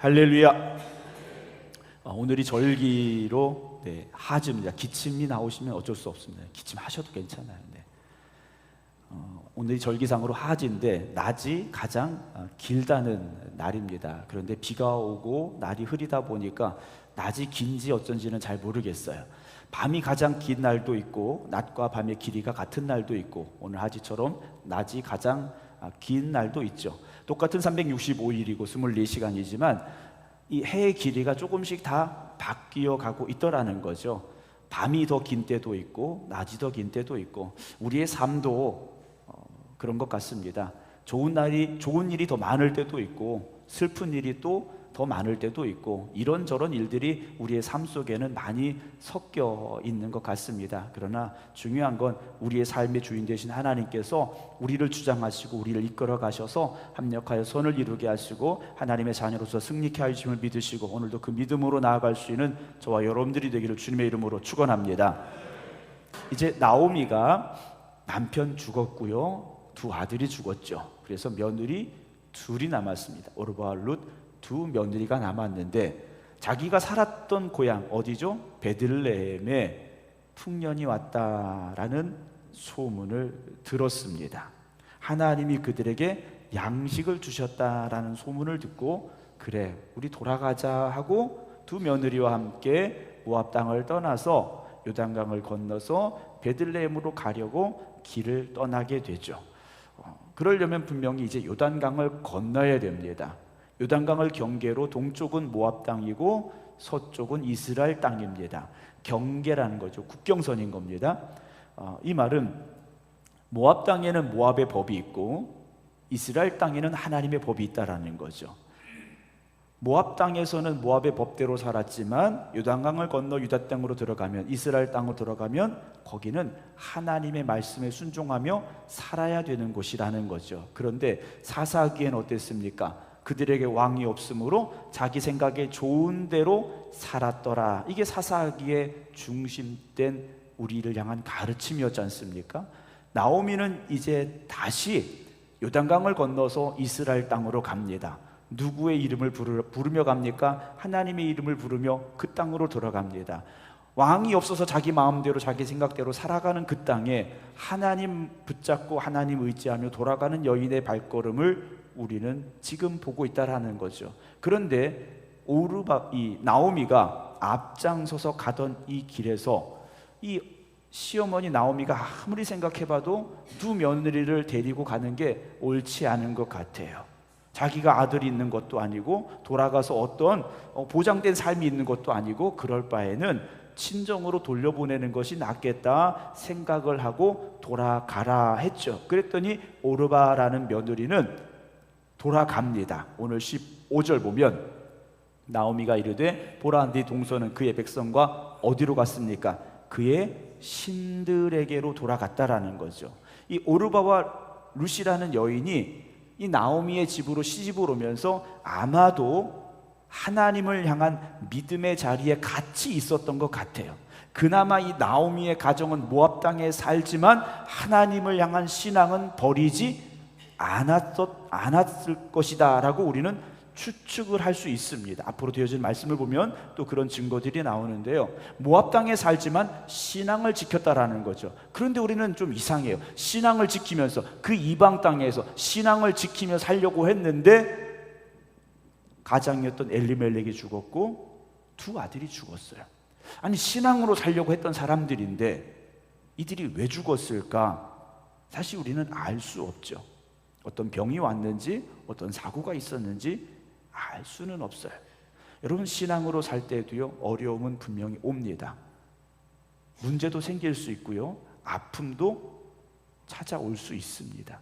할렐루야. 오늘이 절기로 하즈입니다. 기침이 나오시면 어쩔 수 없습니다. 기침하셔도 괜찮아요. 오늘이 절기상으로 하즈인데 낮이 가장 길다는 날입니다. 그런데 비가 오고 날이 흐리다 보니까 낮이 긴지 어쩐지는 잘 모르겠어요. 밤이 가장 긴 날도 있고 낮과 밤의 길이가 같은 날도 있고 오늘 하지처럼 낮이 가장 긴 날도 있죠. 똑같은 365일이고 24시간이지만 이 해의 길이가 조금씩 다 바뀌어 가고 있더라는 거죠. 밤이 더 긴 때도 있고 낮이 더 긴 때도 있고 우리의 삶도 그런 것 같습니다. 좋은 일이 더 많을 때도 있고 슬픈 일이 또 더 많을 때도 있고 이런저런 일들이 우리의 삶 속에는 많이 섞여 있는 것 같습니다. 그러나 중요한 건 우리의 삶의 주인 되신 하나님께서 우리를 주장하시고 우리를 이끌어 가셔서 합력하여 선을 이루게 하시고 하나님의 자녀로서 승리케 하심을 믿으시고 오늘도 그 믿음으로 나아갈 수 있는 저와 여러분들이 되기를 주님의 이름으로 축원합니다. 이제 나오미가 남편 죽었고요, 두 아들이 죽었죠. 그래서 며느리 둘이 남았습니다. 오르바와 룻 두 며느리가 남았는데 자기가 살았던 고향 어디죠? 베들레헴에 풍년이 왔다라는 소문을 들었습니다. 하나님이 그들에게 양식을 주셨다라는 소문을 듣고 그래 우리 돌아가자 하고 두 며느리와 함께 모압 땅을 떠나서 요단강을 건너서 베들레헴으로 가려고 길을 떠나게 되죠. 그러려면 분명히 이제 요단강을 건너야 됩니다. 요단강을 경계로 동쪽은 모압 땅이고 서쪽은 이스라엘 땅입니다. 경계라는 거죠. 국경선인 겁니다. 이 말은 모압 땅에는 모압의 법이 있고 이스라엘 땅에는 하나님의 법이 있다라는 거죠. 모압 땅에서는 모압의 법대로 살았지만 요단강을 건너 유다 땅으로 들어가면 이스라엘 땅으로 들어가면 거기는 하나님의 말씀에 순종하며 살아야 되는 곳이라는 거죠. 그런데 사사기엔 어땠습니까? 그들에게 왕이 없으므로 자기 생각에 좋은 대로 살았더라. 이게 사사기의 중심된 우리를 향한 가르침이었지 않습니까? 나오미는 이제 다시 요단강을 건너서 이스라엘 땅으로 갑니다. 누구의 이름을 부르며 갑니까? 하나님의 이름을 부르며 그 땅으로 들어갑니다. 왕이 없어서 자기 마음대로 자기 생각대로 살아가는 그 땅에 하나님 붙잡고 하나님 의지하며 돌아가는 여인의 발걸음을 우리는 지금 보고 있다라는 거죠. 그런데 이 나오미가 앞장서서 가던 이 길에서 이 시어머니 나오미가 아무리 생각해봐도 두 며느리를 데리고 가는 게 옳지 않은 것 같아요. 자기가 아들이 있는 것도 아니고 돌아가서 어떤 보장된 삶이 있는 것도 아니고 그럴 바에는 친정으로 돌려보내는 것이 낫겠다 생각을 하고 돌아가라 했죠. 그랬더니 오르바라는 며느리는 돌아갑니다. 오늘 15절 보면 나오미가 이르되 보라 네 동서는 그의 백성과 어디로 갔습니까? 그의 신들에게로 돌아갔다라는 거죠. 이 오르바와 룻이라는 여인이 이 나오미의 집으로 시집을 오면서 아마도 하나님을 향한 믿음의 자리에 같이 있었던 것 같아요. 그나마 이 나오미의 가정은 모압 땅에 살지만 하나님을 향한 신앙은 버리지 않았을 것이다 라고 우리는 추측을 할 수 있습니다. 앞으로 되어질 말씀을 보면 또 그런 증거들이 나오는데요, 모압 땅에 살지만 신앙을 지켰다라는 거죠. 그런데 우리는 좀 이상해요. 신앙을 지키면서 그 이방 땅에서 신앙을 지키며 살려고 했는데 가장이었던 엘리멜렉이 죽었고 두 아들이 죽었어요. 아니 신앙으로 살려고 했던 사람들인데 이들이 왜 죽었을까? 사실 우리는 알 수 없죠. 어떤 병이 왔는지 어떤 사고가 있었는지 알 수는 없어요. 여러분 신앙으로 살 때도요 어려움은 분명히 옵니다. 문제도 생길 수 있고요 아픔도 찾아올 수 있습니다.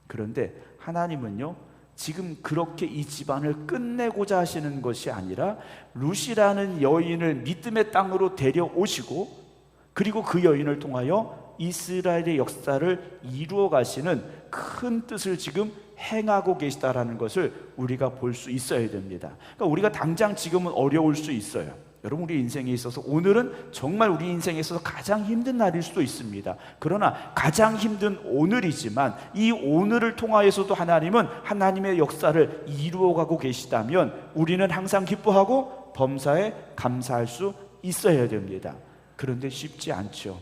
그런데 하나님은요 지금 그렇게 이 집안을 끝내고자 하시는 것이 아니라 룻이라는 여인을 믿음의 땅으로 데려오시고 그리고 그 여인을 통하여 이스라엘의 역사를 이루어 가시는 큰 뜻을 지금 행하고 계시다라는 것을 우리가 볼 수 있어야 됩니다. 그러니까 우리가 당장 지금은 어려울 수 있어요. 여러분, 우리 인생에 있어서 오늘은 정말 우리 인생에 있어서 가장 힘든 날일 수도 있습니다. 그러나 가장 힘든 오늘이지만 이 오늘을 통하여서도 하나님은 하나님의 역사를 이루어가고 계시다면 우리는 항상 기뻐하고 범사에 감사할 수 있어야 됩니다. 그런데 쉽지 않죠.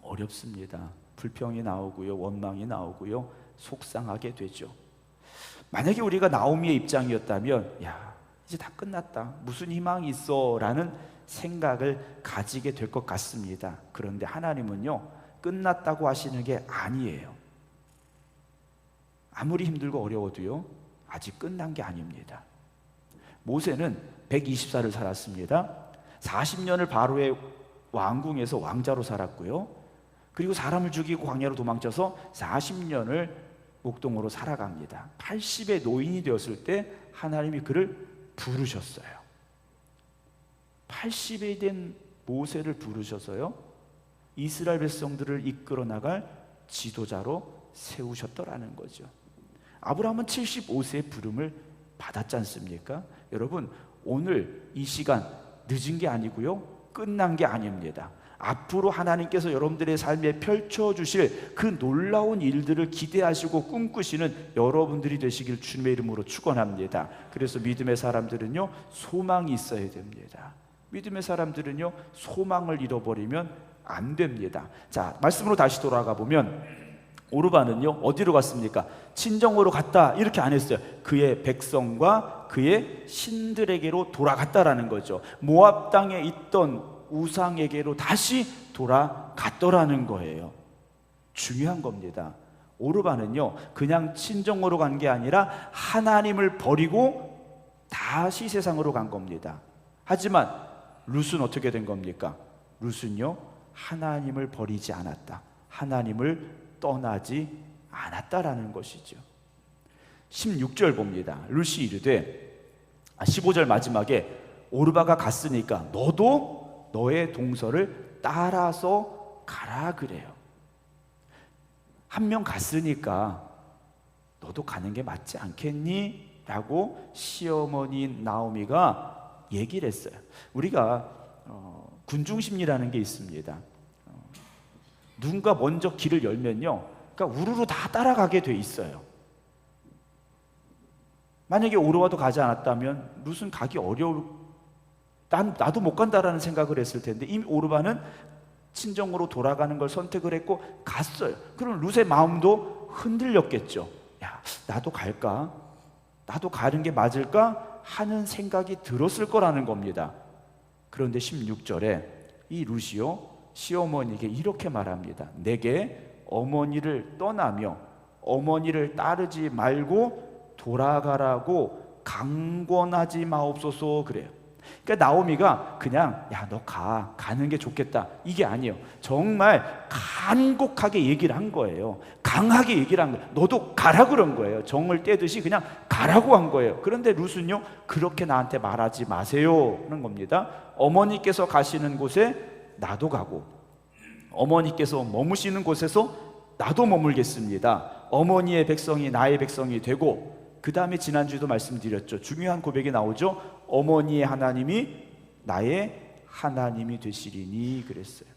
어렵습니다. 불평이 나오고요, 원망이 나오고요, 속상하게 되죠. 만약에 우리가 나오미의 입장이었다면 야, 이제 다 끝났다, 무슨 희망이 있어 라는 생각을 가지게 될 것 같습니다. 그런데 하나님은요, 끝났다고 하시는 게 아니에요. 아무리 힘들고 어려워도요, 아직 끝난 게 아닙니다. 모세는 120살을 살았습니다. 40년을 바로의 왕궁에서 왕자로 살았고요, 그리고 사람을 죽이고 광야로 도망쳐서 40년을 목동으로 살아갑니다. 80의 노인이 되었을 때 하나님이 그를 부르셨어요. 80이 된 모세를 부르셔서요, 이스라엘 백성들을 이끌어 나갈 지도자로 세우셨더라는 거죠. 아브라함은 75세의 부름을 받았지 않습니까? 여러분, 오늘 이 시간 늦은 게 아니고요, 끝난 게 아닙니다. 앞으로 하나님께서 여러분들의 삶에 펼쳐주실 그 놀라운 일들을 기대하시고 꿈꾸시는 여러분들이 되시길 주님의 이름으로 축원합니다. 그래서 믿음의 사람들은요, 소망이 있어야 됩니다. 믿음의 사람들은요, 소망을 잃어버리면 안 됩니다. 자, 말씀으로 다시 돌아가 보면 오르바는요, 어디로 갔습니까? 친정으로 갔다, 이렇게 안 했어요. 그의 백성과 그의 신들에게로 돌아갔다라는 거죠. 모압 땅에 있던 우상에게로 다시 돌아갔더라는 거예요. 중요한 겁니다. 오르바는요, 그냥 친정으로 간 게 아니라 하나님을 버리고 다시 세상으로 간 겁니다. 하지만 룻은 어떻게 된 겁니까? 룻은요, 하나님을 버리지 않았다, 하나님을 떠나지 않았다라는 것이죠. 16절 봅니다. 룻이 이르되, 15절 마지막에 오르바가 갔으니까 너도 너의 동서를 따라서 가라 그래요. 한 명 갔으니까 너도 가는 게 맞지 않겠니? 라고 시어머니 나오미가 얘기를 했어요. 우리가 군중심리라는 게 있습니다. 누군가 먼저 길을 열면요, 그러니까 우르르 다 따라가게 돼 있어요. 만약에 오르바도 가지 않았다면 룻은 가기 어려울, 나도 못 간다라는 생각을 했을 텐데 이미 오르바는 친정으로 돌아가는 걸 선택을 했고 갔어요. 그럼 룻의 마음도 흔들렸겠죠. 야, 나도 갈까? 나도 가는 게 맞을까? 하는 생각이 들었을 거라는 겁니다. 그런데 16절에 이 룻이요, 시어머니에게 이렇게 말합니다. 내게 어머니를 떠나며 어머니를 따르지 말고 돌아가라고 강권하지 마옵소서 그래요. 그러니까 나오미가 그냥 야, 너 가는 게 좋겠다, 이게 아니에요. 정말 간곡하게 얘기를 한 거예요. 강하게 얘기를 한 거예요. 너도 가라 그런 거예요. 정을 떼듯이 그냥 가라고 한 거예요. 그런데 룻은요, 그렇게 나한테 말하지 마세요 하는 겁니다. 어머니께서 가시는 곳에 나도 가고 어머니께서 머무시는 곳에서 나도 머물겠습니다. 어머니의 백성이 나의 백성이 되고, 그 다음에 지난주에도 말씀드렸죠. 중요한 고백이 나오죠. 어머니의 하나님이 나의 하나님이 되시리니 그랬어요.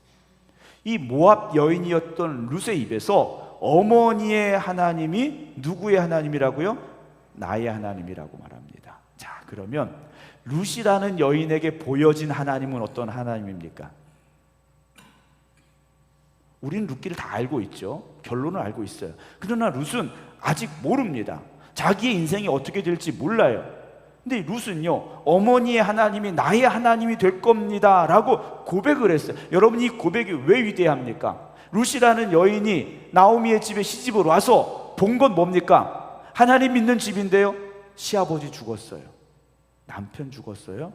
이 모압 여인이었던 룻의 입에서 어머니의 하나님이 누구의 하나님이라고요? 나의 하나님이라고 말합니다. 자, 그러면 룻이라는 여인에게 보여진 하나님은 어떤 하나님입니까? 우리는 룻기를 다 알고 있죠. 결론을 알고 있어요. 그러나 룻은 아직 모릅니다. 자기의 인생이 어떻게 될지 몰라요. 근데 룻은요, 어머니의 하나님이 나의 하나님이 될 겁니다 라고 고백을 했어요. 여러분, 이 고백이 왜 위대합니까? 룻이라는 여인이 나오미의 집에 시집을 와서 본 건 뭡니까? 하나님 믿는 집인데요, 시아버지 죽었어요, 남편 죽었어요,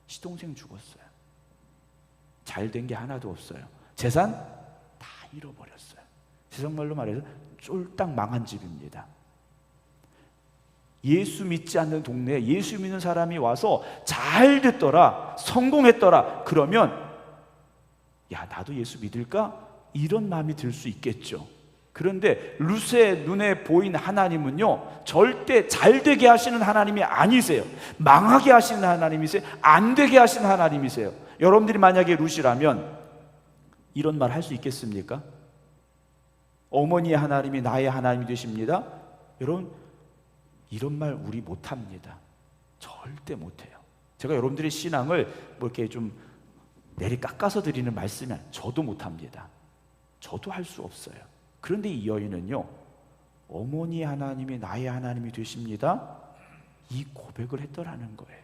시동생 죽었어요, 잘 된 게 하나도 없어요, 재산 다 잃어버렸어요. 세상말로 말해서 쫄딱 망한 집입니다. 예수 믿지 않는 동네에 예수 믿는 사람이 와서 잘 됐더라, 성공했더라, 그러면 야, 나도 예수 믿을까? 이런 마음이 들 수 있겠죠. 그런데 룻의 눈에 보인 하나님은요, 절대 잘 되게 하시는 하나님이 아니세요. 망하게 하시는 하나님이세요. 안 되게 하시는 하나님이세요. 여러분들이 만약에 룻이라면 이런 말 할 수 있겠습니까? 어머니의 하나님이 나의 하나님이 되십니다. 여러분, 이런 말 우리 못합니다. 절대 못해요. 제가 여러분들의 신앙을 뭐 이렇게 좀 내리 깎아서 드리는 말씀이 아니에요. 저도 못합니다. 저도 할 수 없어요. 그런데 이 여인은요, 어머니의 하나님이 나의 하나님이 되십니다, 이 고백을 했더라는 거예요.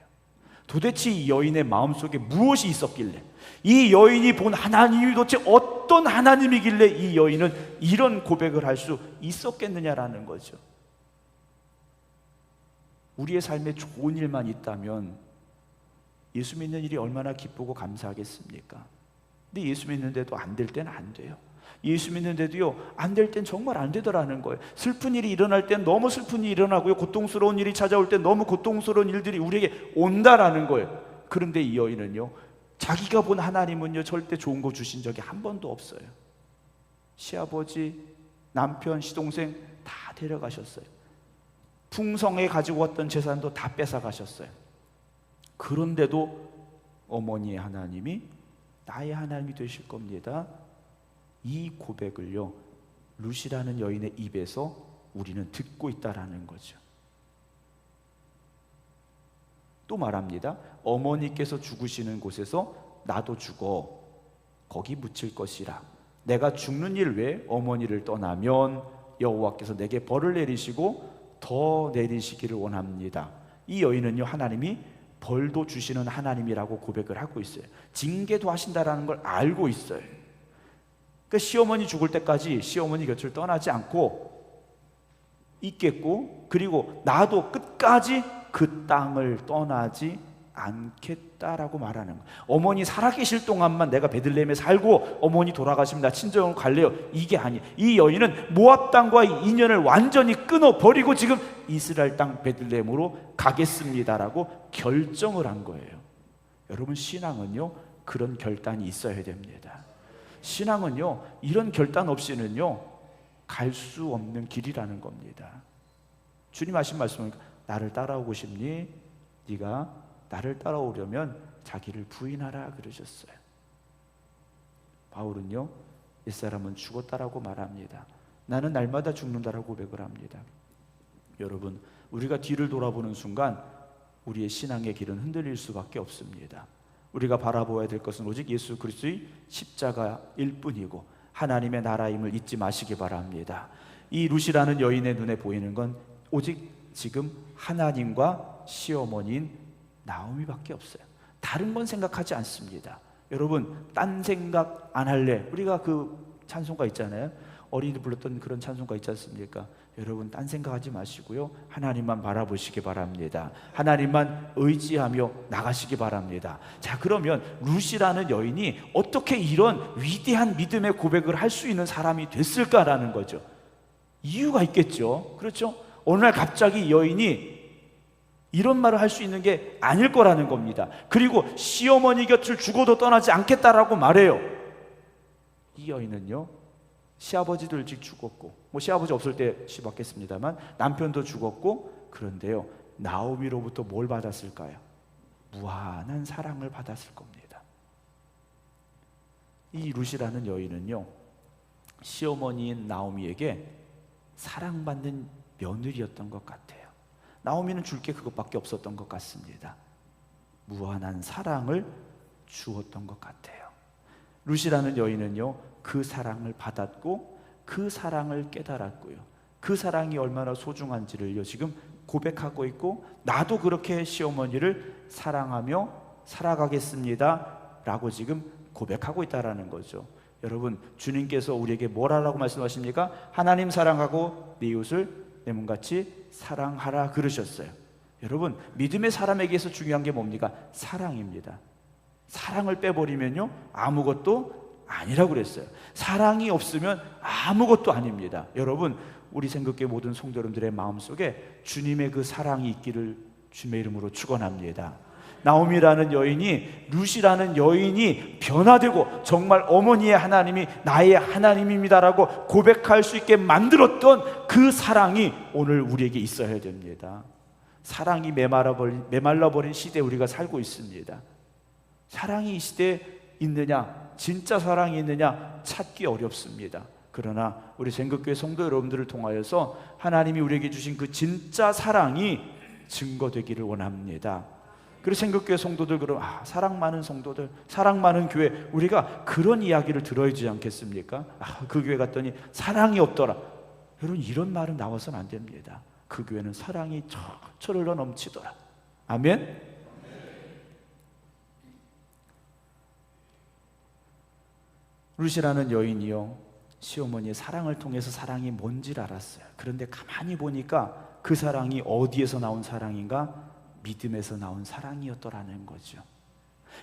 도대체 이 여인의 마음속에 무엇이 있었길래, 이 여인이 본 하나님이 도대체 어떤 하나님이길래 이 여인은 이런 고백을 할 수 있었겠느냐라는 거죠. 우리의 삶에 좋은 일만 있다면 예수 믿는 일이 얼마나 기쁘고 감사하겠습니까? 근데 예수 믿는데도 안 될 때는 안 돼요. 예수 믿는데도요, 안 될 땐 정말 안 되더라는 거예요. 슬픈 일이 일어날 땐 너무 슬픈 일이 일어나고요, 고통스러운 일이 찾아올 땐 너무 고통스러운 일들이 우리에게 온다라는 거예요. 그런데 이 여인은요, 자기가 본 하나님은요, 절대 좋은 거 주신 적이 한 번도 없어요. 시아버지, 남편, 시동생 다 데려가셨어요. 풍성에 가지고 왔던 재산도 다 뺏어가셨어요. 그런데도 어머니의 하나님이 나의 하나님이 되실 겁니다, 이 고백을요, 룻이라는 여인의 입에서 우리는 듣고 있다라는 거죠. 또 말합니다. 어머니께서 죽으시는 곳에서 나도 죽어 거기 묻힐 것이라. 내가 죽는 일 외에 어머니를 떠나면 여호와께서 내게 벌을 내리시고 더 내리시기를 원합니다. 이 여인은요, 하나님이 벌도 주시는 하나님이라고 고백을 하고 있어요. 징계도 하신다라는 걸 알고 있어요. 그러니까 시어머니 죽을 때까지 시어머니 곁을 떠나지 않고 있겠고, 그리고 나도 끝까지 그 땅을 떠나지 않겠다라고 말하는 거예요. 어머니 살아계실 동안만 내가 베들레헴에 살고 어머니 돌아가시면 나 친정으로 갈래요, 이게 아니에요. 이 여인은 모압 땅과의 인연을 완전히 끊어버리고 지금 이스라엘 땅 베들레헴으로 가겠습니다라고 결정을 한 거예요. 여러분, 신앙은요, 그런 결단이 있어야 됩니다. 신앙은요, 이런 결단 없이는요, 갈 수 없는 길이라는 겁니다. 주님 하신 말씀은 나를 따라오고 싶니? 네가 나를 따라오려면 자기를 부인하라 그러셨어요. 바울은요, 옛사람은 죽었다라고 말합니다. 나는 날마다 죽는다라고 고백을 합니다. 여러분, 우리가 뒤를 돌아보는 순간 우리의 신앙의 길은 흔들릴 수밖에 없습니다. 우리가 바라보아야 될 것은 오직 예수 그리스도의 십자가일 뿐이고 하나님의 나라임을 잊지 마시기 바랍니다. 이 룻이라는 여인의 눈에 보이는 건 오직 지금 하나님과 시어머니인 나오미밖에 없어요. 다른 건 생각하지 않습니다. 여러분, 딴 생각 안 할래. 우리가 그 찬송가 있잖아요. 어린이들 불렀던 그런 찬송가 있지 않습니까? 여러분, 딴 생각하지 마시고요, 하나님만 바라보시기 바랍니다. 하나님만 의지하며 나가시기 바랍니다. 자, 그러면 룻이라는 여인이 어떻게 이런 위대한 믿음의 고백을 할 수 있는 사람이 됐을까라는 거죠. 이유가 있겠죠. 그렇죠? 어느 날 갑자기 여인이 이런 말을 할 수 있는 게 아닐 거라는 겁니다. 그리고 시어머니 곁을 죽어도 떠나지 않겠다라고 말해요. 이 여인은요, 시아버지도 일찍 죽었고, 뭐 시아버지 없을 때 시박했습니다만 남편도 죽었고, 그런데요, 나오미로부터 뭘 받았을까요? 무한한 사랑을 받았을 겁니다. 이 룻이라는 여인은요, 시어머니인 나오미에게 사랑받는 며느리였던 것 같아요. 나오미는 줄 게 그것밖에 없었던 것 같습니다. 무한한 사랑을 주었던 것 같아요. 룻이라는 여인은요, 그 사랑을 받았고 그 사랑을 깨달았고요, 그 사랑이 얼마나 소중한지를요 지금 고백하고 있고, 나도 그렇게 시어머니를 사랑하며 살아가겠습니다 라고 지금 고백하고 있다라는 거죠. 여러분, 주님께서 우리에게 뭘 하라고 말씀하십니까? 하나님 사랑하고 네 이웃을 내 몸같이 사랑하라 그러셨어요. 여러분, 믿음의 사람에게서 중요한 게 뭡니까? 사랑입니다. 사랑을 빼버리면요, 아무것도 아니라고 그랬어요. 사랑이 없으면 아무것도 아닙니다. 여러분, 우리 생각의 모든 성도 여러분들의 마음속에 주님의 그 사랑이 있기를 주님의 이름으로 축원합니다. 나오미라는 여인이, 룻이라는 여인이 변화되고 정말 어머니의 하나님이 나의 하나님입니다라고 고백할 수 있게 만들었던 그 사랑이 오늘 우리에게 있어야 됩니다. 사랑이 메말라버린 시대에 우리가 살고 있습니다. 사랑이 이 시대에 있느냐, 진짜 사랑이 있느냐 찾기 어렵습니다. 그러나 우리 생극교회 성도 여러분들을 통하여서 하나님이 우리에게 주신 그 진짜 사랑이 증거되기를 원합니다. 그리고 생극교회 성도들, 그럼 사랑 많은 성도들, 사랑 많은 교회, 우리가 그런 이야기를 들어야 되지 않겠습니까? 그 교회 갔더니 사랑이 없더라. 여러분, 이런 말은 나와서는 안 됩니다. 그 교회는 사랑이 철철 흘러 넘치더라. 아멘? 룻이라는 여인이요, 시어머니의 사랑을 통해서 사랑이 뭔지를 알았어요. 그런데 가만히 보니까 그 사랑이 어디에서 나온 사랑인가? 믿음에서 나온 사랑이었더라는 거죠.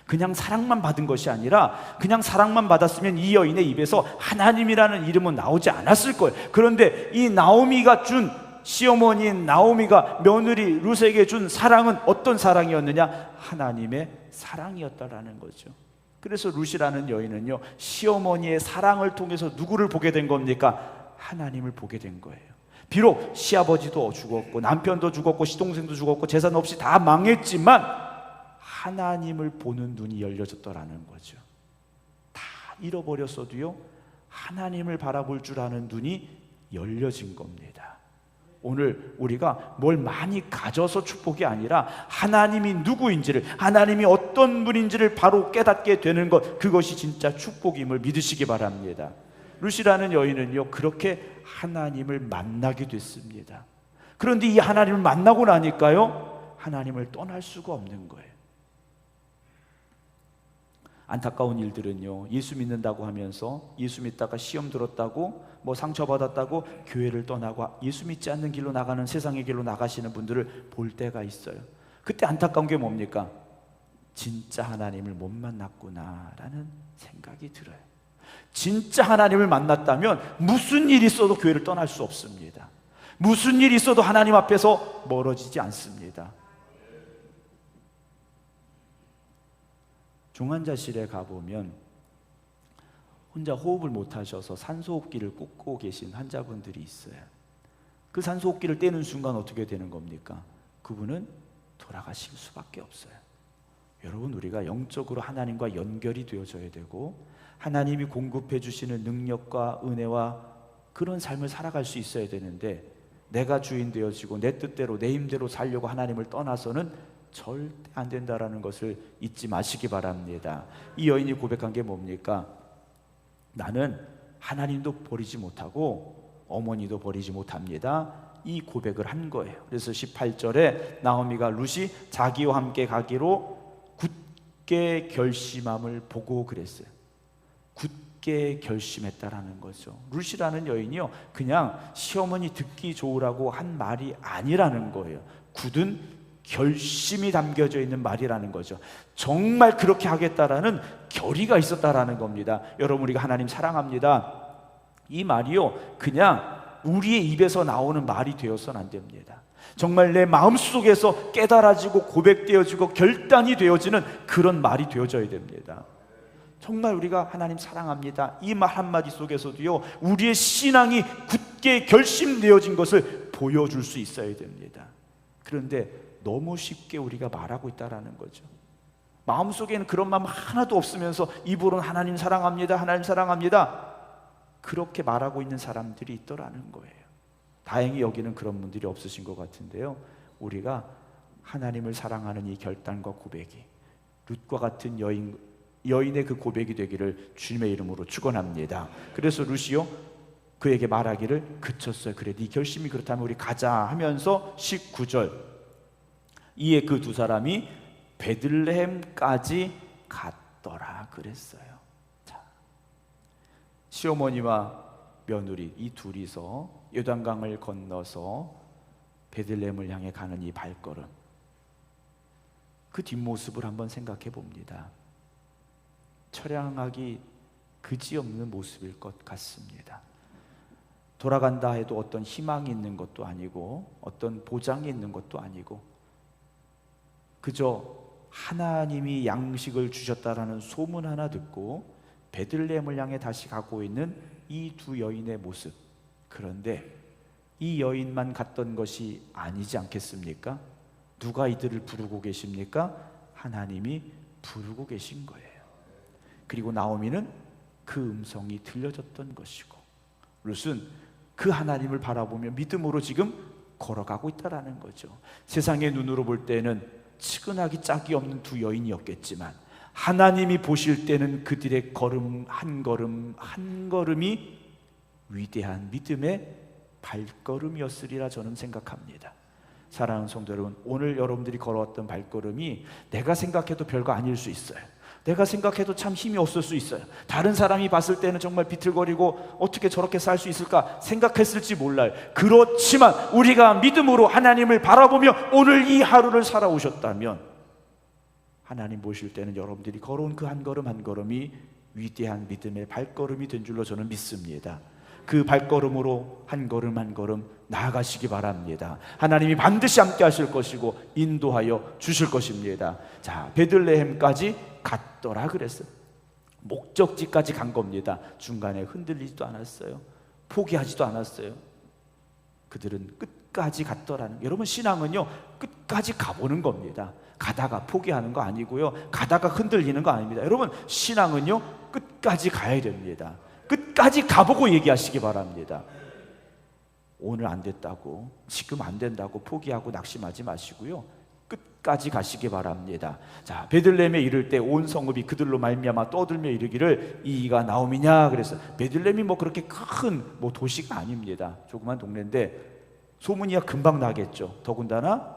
그냥 사랑만 받은 것이 아니라, 그냥 사랑만 받았으면 이 여인의 입에서 하나님이라는 이름은 나오지 않았을 거예요. 그런데 이 나오미가 준, 시어머니인 나오미가 며느리 룻에게 준 사랑은 어떤 사랑이었느냐? 하나님의 사랑이었다라는 거죠. 그래서 룻이라는 여인은요, 시어머니의 사랑을 통해서 누구를 보게 된 겁니까? 하나님을 보게 된 거예요. 비록 시아버지도 죽었고 남편도 죽었고 시동생도 죽었고 재산 없이 다 망했지만 하나님을 보는 눈이 열려졌더라는 거죠. 다 잃어버렸어도요, 하나님을 바라볼 줄 아는 눈이 열려진 겁니다. 오늘 우리가 뭘 많이 가져서 축복이 아니라 하나님이 누구인지를, 하나님이 어떤 분인지를 바로 깨닫게 되는 것, 그것이 진짜 축복임을 믿으시기 바랍니다. 룻이라는 여인은요, 그렇게 하나님을 만나게 됐습니다. 그런데 이 하나님을 만나고 나니까요, 하나님을 떠날 수가 없는 거예요. 안타까운 일들은요, 예수 믿는다고 하면서, 예수 믿다가 시험 들었다고, 뭐 상처받았다고 교회를 떠나고 예수 믿지 않는 길로 나가는, 세상의 길로 나가시는 분들을 볼 때가 있어요. 그때 안타까운 게 뭡니까? 진짜 하나님을 못 만났구나라는 생각이 들어요. 진짜 하나님을 만났다면 무슨 일이 있어도 교회를 떠날 수 없습니다. 무슨 일이 있어도 하나님 앞에서 멀어지지 않습니다. 중환자실에 가보면 혼자 호흡을 못하셔서 산소호흡기를 꽂고 계신 환자분들이 있어요. 그 산소호흡기를 떼는 순간 어떻게 되는 겁니까? 그분은 돌아가실 수밖에 없어요. 여러분, 우리가 영적으로 하나님과 연결이 되어져야 되고, 하나님이 공급해 주시는 능력과 은혜와 그런 삶을 살아갈 수 있어야 되는데, 내가 주인 되어지고 내 뜻대로 내 힘대로 살려고 하나님을 떠나서는 절대 안 된다라는 것을 잊지 마시기 바랍니다. 이 여인이 고백한 게 뭡니까? 나는 하나님도 버리지 못하고 어머니도 버리지 못합니다. 이 고백을 한 거예요. 그래서 18절에 나오미가 룻이 자기와 함께 가기로 굳게 결심함을 보고 그랬어요. 굳게 결심했다라는 거죠. 룻이라는 여인이요, 그냥 시어머니 듣기 좋으라고 한 말이 아니라는 거예요. 굳은 결심이 담겨져 있는 말이라는 거죠. 정말 그렇게 하겠다라는 결의가 있었다라는 겁니다. 여러분, 우리가 하나님 사랑합니다, 이 말이요, 그냥 우리의 입에서 나오는 말이 되어서는 안 됩니다. 정말 내 마음속에서 깨달아지고 고백되어지고 결단이 되어지는 그런 말이 되어져야 됩니다. 정말 우리가 하나님 사랑합니다, 이 말 한마디 속에서도요, 우리의 신앙이 굳게 결심되어진 것을 보여줄 수 있어야 됩니다. 그런데 너무 쉽게 우리가 말하고 있다라는 거죠. 마음속에는 그런 마음 하나도 없으면서 입으로는 하나님 사랑합니다, 하나님 사랑합니다, 그렇게 말하고 있는 사람들이 있더라는 거예요. 다행히 여기는 그런 분들이 없으신 것 같은데요, 우리가 하나님을 사랑하는 이 결단과 고백이 룻과 같은 여인의 그 고백이 되기를 주님의 이름으로 축원합니다. 그래서 룻이요, 그에게 말하기를 그쳤어요. 그래, 네 결심이 그렇다면 우리 가자 하면서 19절, 이에 그 두 사람이 베들레헴까지 갔더라 그랬어요. 자, 시어머니와 며느리 이 둘이서 요단강을 건너서 베들레헴을 향해 가는 이 발걸음, 그 뒷모습을 한번 생각해 봅니다. 처량하기 그지없는 모습일 것 같습니다. 돌아간다 해도 어떤 희망이 있는 것도 아니고 어떤 보장이 있는 것도 아니고 그저 하나님이 양식을 주셨다라는 소문 하나 듣고 베들레헴을 향해 다시 가고 있는 이 두 여인의 모습. 그런데 이 여인만 갔던 것이 아니지 않겠습니까? 누가 이들을 부르고 계십니까? 하나님이 부르고 계신 거예요. 그리고 나오미는 그 음성이 들려졌던 것이고, 룻은 그 하나님을 바라보며 믿음으로 지금 걸어가고 있다라는 거죠. 세상의 눈으로 볼 때는 측은하기 짝이 없는 두 여인이었겠지만 하나님이 보실 때는 그들의 걸음 한 걸음이 위대한 믿음의 발걸음이었으리라 저는 생각합니다. 사랑하는 성도 여러분, 오늘 여러분들이 걸어왔던 발걸음이 내가 생각해도 별거 아닐 수 있어요. 내가 생각해도 참 힘이 없을 수 있어요. 다른 사람이 봤을 때는 정말 비틀거리고 어떻게 저렇게 살 수 있을까 생각했을지 몰라요. 그렇지만 우리가 믿음으로 하나님을 바라보며 오늘 이 하루를 살아오셨다면 하나님 보실 때는 여러분들이 걸어온 그 한 걸음 한 걸음이 위대한 믿음의 발걸음이 된 줄로 저는 믿습니다. 그 발걸음으로 한 걸음 한 걸음 나아가시기 바랍니다. 하나님이 반드시 함께 하실 것이고 인도하여 주실 것입니다. 자, 베들레헴까지 갔더라 그랬어요. 목적지까지 간 겁니다. 중간에 흔들리지도 않았어요. 포기하지도 않았어요. 그들은 끝까지 갔더라는, 여러분 신앙은요 끝까지 가보는 겁니다. 가다가 포기하는 거 아니고요, 가다가 흔들리는 거 아닙니다. 여러분 신앙은요 끝까지 가야 됩니다. 끝까지 가보고 얘기하시기 바랍니다. 오늘 안 됐다고, 지금 안 된다고 포기하고 낙심하지 마시고요, 끝까지 가시기 바랍니다. 자, 베들레헴에 이를 때 온 성읍이 그들로 말미암아 떠들며 이르기를 이가 나옴이냐. 그래서 베들레헴이 뭐 그렇게 큰 뭐 도시가 아닙니다. 조그만 동네인데 소문이야 금방 나겠죠. 더군다나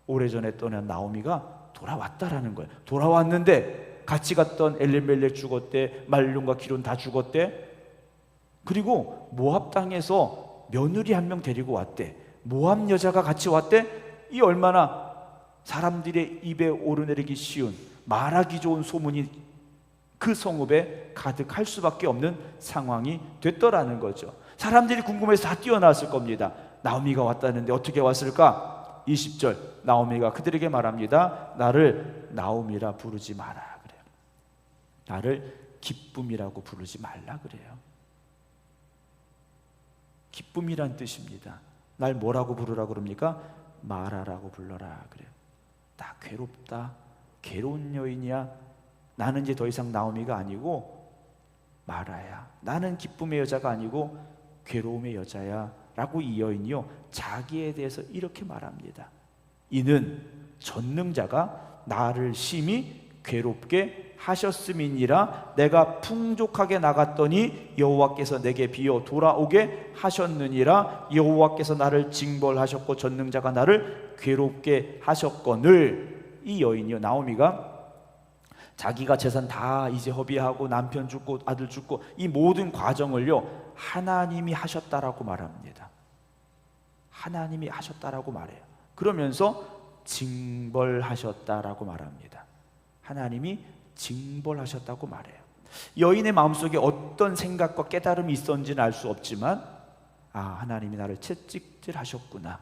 오래전에 떠난 나오미가 돌아왔다라는 거예요. 돌아왔는데 같이 갔던 엘리멜렉 죽었대, 말론과 기론 다 죽었대. 그리고 모압 땅에서 며느리 한 명 데리고 왔대. 모압 여자가 같이 왔대. 이 얼마나 사람들의 입에 오르내리기 쉬운, 말하기 좋은 소문이 그 성읍에 가득할 수밖에 없는 상황이 됐더라는 거죠. 사람들이 궁금해서 다 뛰어나왔을 겁니다. 나오미가 왔다는데 어떻게 왔을까? 20절 나오미가 그들에게 말합니다. 나를 나오미라 부르지 마라 그래요. 나를 기쁨이라고 부르지 말라 그래요. 기쁨이란 뜻입니다. 날 뭐라고 부르라 그럽니까? 마라라고 불러라 그래요. 나 괴롭다, 괴로운 여인이야. 나는 이제 더 이상 나오미가 아니고 마라야. 나는 기쁨의 여자가 아니고 괴로움의 여자야 라고 이 여인이요 자기에 대해서 이렇게 말합니다. 이는 전능자가 나를 심히 괴롭게 하셨음이니라. 내가 풍족하게 나갔더니 여호와께서 내게 비어 돌아오게 하셨느니라. 여호와께서 나를 징벌하셨고 전능자가 나를 괴롭게 하셨거늘. 이 여인이요 나오미가 자기가 재산 다 이제 허비하고 남편 죽고 아들 죽고 이 모든 과정을요 하나님이 하셨다라고 말합니다. 하나님이 하셨다라고 말해요. 그러면서 징벌하셨다라고 말합니다. 하나님이 징벌하셨다고 말해요. 여인의 마음속에 어떤 생각과 깨달음이 있었는지는 알 수 없지만 하나님이 나를 채찍질하셨구나.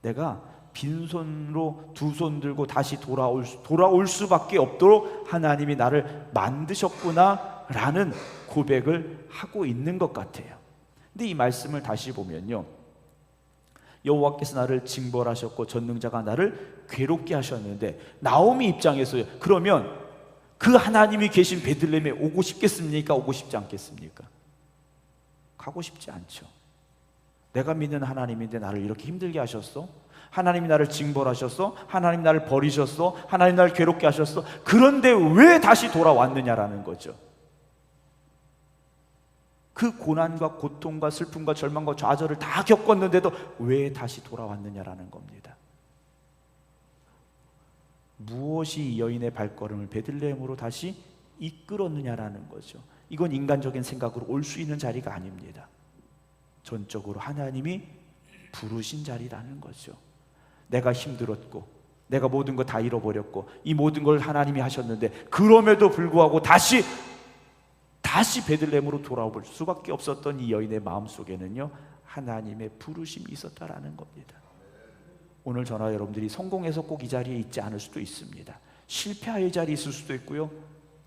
내가 빈손으로 두 손 들고 다시 돌아올 수밖에 없도록 하나님이 나를 만드셨구나 라는 고백을 하고 있는 것 같아요. 근데 이 말씀을 다시 보면요 여호와께서 나를 징벌하셨고 전능자가 나를 괴롭게 하셨는데 나오미 입장에서요 그러면 그 하나님이 계신 베들레헴에 오고 싶겠습니까? 오고 싶지 않겠습니까? 가고 싶지 않죠. 내가 믿는 하나님인데 나를 이렇게 힘들게 하셨어? 하나님이 나를 징벌하셨어? 하나님 나를 버리셨어? 하나님 나를 괴롭게 하셨어? 그런데 왜 다시 돌아왔느냐라는 거죠. 그 고난과 고통과 슬픔과 절망과 좌절을 다 겪었는데도 왜 다시 돌아왔느냐라는 겁니다. 무엇이 이 여인의 발걸음을 베들레헴으로 다시 이끌었느냐라는 거죠. 이건 인간적인 생각으로 올 수 있는 자리가 아닙니다. 전적으로 하나님이 부르신 자리라는 거죠. 내가 힘들었고 내가 모든 거 다 잃어버렸고 이 모든 걸 하나님이 하셨는데 그럼에도 불구하고 다시 베들레헴으로 돌아올 수밖에 없었던 이 여인의 마음속에는요 하나님의 부르심이 있었다라는 겁니다. 오늘 저나 여러분들이 성공해서 꼭 이 자리에 있지 않을 수도 있습니다. 실패하여 이 자리에 있을 수도 있고요,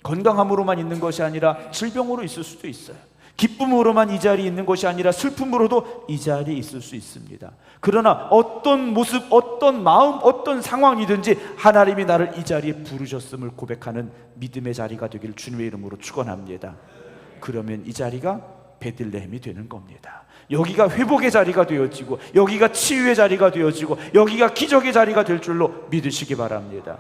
건강함으로만 있는 것이 아니라 질병으로 있을 수도 있어요. 기쁨으로만 이 자리에 있는 것이 아니라 슬픔으로도 이 자리에 있을 수 있습니다. 그러나 어떤 모습, 어떤 마음, 어떤 상황이든지 하나님이 나를 이 자리에 부르셨음을 고백하는 믿음의 자리가 되기를 주님의 이름으로 축원합니다. 그러면 이 자리가 베들레헴이 되는 겁니다. 여기가 회복의 자리가 되어지고, 여기가 치유의 자리가 되어지고, 여기가 기적의 자리가 될 줄로 믿으시기 바랍니다.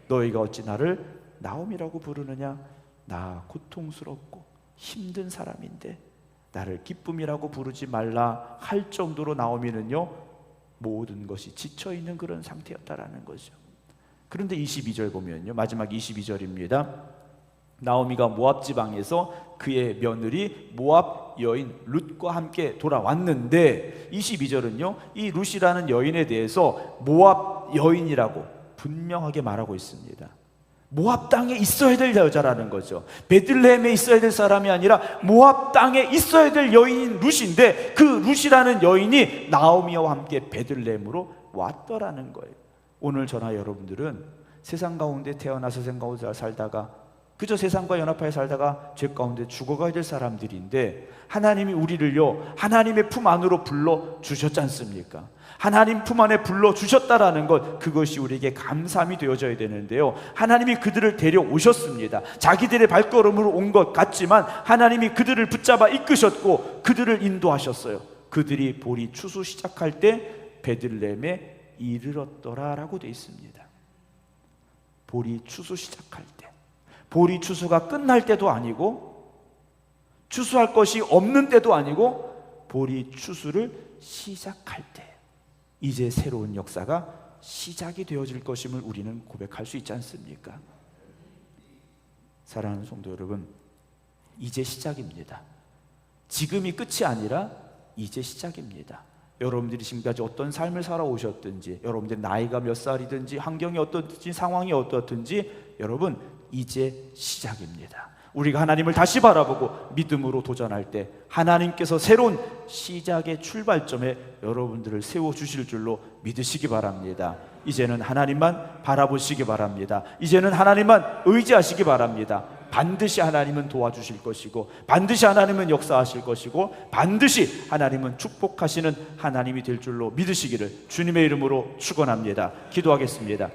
너희가 어찌 나를 나옴이라고 부르느냐? 나 고통스럽고 힘든 사람인데 나를 기쁨이라고 부르지 말라 할 정도로 나오미는요, 모든 것이 지쳐있는 그런 상태였다라는 거죠. 그런데 22절 보면요, 마지막 22절입니다. 나오미가 모압 지방에서 그의 며느리 모압 여인 룻과 함께 돌아왔는데, 22절은요 이 룻이라는 여인에 대해서 모압 여인이라고 분명하게 말하고 있습니다. 모압 땅에 있어야 될 여자라는 거죠. 베들레헴에 있어야 될 사람이 아니라 모압 땅에 있어야 될 여인인 룻인데, 그 룻이라는 여인이 나오미와 함께 베들레헴으로 왔더라는 거예요. 오늘 저나 여러분들은 세상 가운데 태어나 세상 가운데 살다가 그저 세상과 연합하여 살다가 죄 가운데 죽어가야 될 사람들인데, 하나님이 우리를요 하나님의 품 안으로 불러 주셨지 않습니까? 하나님 품 안에 불러 주셨다라는 것, 그것이 우리에게 감사함이 되어져야 되는데요, 하나님이 그들을 데려오셨습니다. 자기들의 발걸음으로 온 것 같지만 하나님이 그들을 붙잡아 이끄셨고 그들을 인도하셨어요. 그들이 보리 추수 시작할 때 베들레헴에 이르렀더라라고 되어 있습니다. 보리 추수 시작할 때, 보리 추수가 끝날 때도 아니고 추수할 것이 없는 때도 아니고 보리 추수를 시작할 때, 이제 새로운 역사가 시작이 되어질 것임을 우리는 고백할 수 있지 않습니까? 사랑하는 성도 여러분, 이제 시작입니다. 지금이 끝이 아니라 이제 시작입니다. 여러분들이 지금까지 어떤 삶을 살아오셨든지, 여러분들의 나이가 몇 살이든지, 환경이 어떻든지, 상황이 어떻든지, 여러분 이제 시작입니다. 우리가 하나님을 다시 바라보고 믿음으로 도전할 때 하나님께서 새로운 시작의 출발점에 여러분들을 세워주실 줄로 믿으시기 바랍니다. 이제는 하나님만 바라보시기 바랍니다. 이제는 하나님만 의지하시기 바랍니다. 반드시 하나님은 도와주실 것이고, 반드시 하나님은 역사하실 것이고, 반드시 하나님은 축복하시는 하나님이 될 줄로 믿으시기를 주님의 이름으로 축원합니다. 기도하겠습니다.